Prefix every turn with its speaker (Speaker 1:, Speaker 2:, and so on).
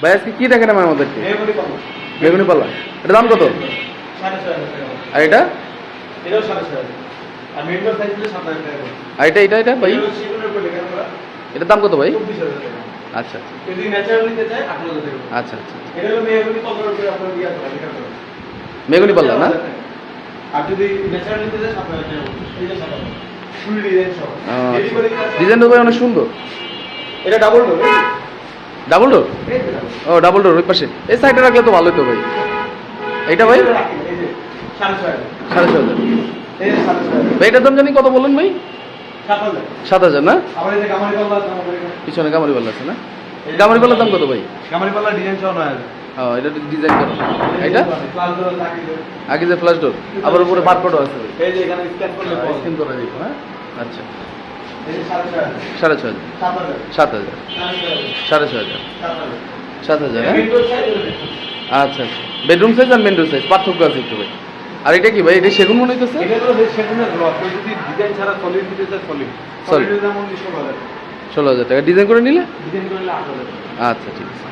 Speaker 1: ভাই আজকে কি দেখেন আমার আমাদেরকে? বেগুনি পাল্লা। এটা দাম কত? 6,500 আর এটা?
Speaker 2: এটাও 6,500 আর মেন্টর সাইজ হলে 7,000 টাকা।
Speaker 1: আর এটা ভাই?
Speaker 2: সেগুলোর উপরে লেখা করা।
Speaker 1: এটার দাম কত ভাই?
Speaker 2: 24,000 টাকা।
Speaker 1: আচ্ছা
Speaker 2: যদি ন্যাচারাল নিতে চাই 8,000 টাকা।
Speaker 1: আচ্ছা আচ্ছা।
Speaker 2: এটা হলো মেহগনি পাল্লার উপরে আপনার দিয়া করা লেখা করা।
Speaker 1: বেগুনি পাল্লা না?
Speaker 2: আর যদি ন্যাচারাল নিতে চাই 7,000 টাকা। এই যে 7,000 ফুল ডিজাইন সহ। হেভি করে কাজ।
Speaker 1: ডিজাইনটা ভাই অনেক সুন্দর।
Speaker 2: এটা ডাবল ডোর।
Speaker 1: Double door?
Speaker 2: এই যে ডাবল।
Speaker 1: ও ডাবল ডোর ওই পাশে। এই সাইডে রাখলে তো ভালোই তো ভাই। এইটা ভাই?
Speaker 2: এই যে 6,500
Speaker 1: 6,500
Speaker 2: এই যে 7,500
Speaker 1: ভাই এটার দাম জানি কত বললেন ভাই?
Speaker 2: 7,000
Speaker 1: 7,000 না?
Speaker 2: আবার এই যে গামারি পাল্লা আছে আমাদের এখানে।
Speaker 1: পিছনে গামারি পাল্লা আছে না? গামারি পাল্লার দাম কত ভাই?
Speaker 2: গামারি পাল্লা ডিজাইন সহ 9,000
Speaker 1: ও এটা ডিজাইন করা। এটা?
Speaker 2: প্লাস ডোর থাকে যে।
Speaker 1: আগে যে ফ্ল্যাশ ডোর আবার উপরে বারকোডও আছে ভাই।
Speaker 2: এই যে এখানে স্ক্যান করলে পাওয়া
Speaker 1: স্ক্যান করা যাবে হ্যাঁ? আচ্ছা।
Speaker 2: এই যে 6,500
Speaker 1: 6,500
Speaker 2: 7,000
Speaker 1: 7,000 6,500 7,000 হ্যাঁ?
Speaker 2: মেন্টর সাইজ হলে
Speaker 1: আচ্ছা আচ্ছা। বেডরুম সাইজ আর মেন সাইজ পার্থক্য আছে একটু ভাই। আর এটা কি ভাই? এটা সেগুন মনে হইতেছে?
Speaker 2: এটা তো সেগুনের ব্লক যদি ডিজাইন ছাড়া সলিড দিতে চায় সলিড
Speaker 1: Solid।
Speaker 2: সলিডের দাম 16,000
Speaker 1: 16,000 টাকা ডিজাইন করে নিলে?
Speaker 2: ডিজাইন করলে 8,000
Speaker 1: আচ্ছা ঠিক আছে।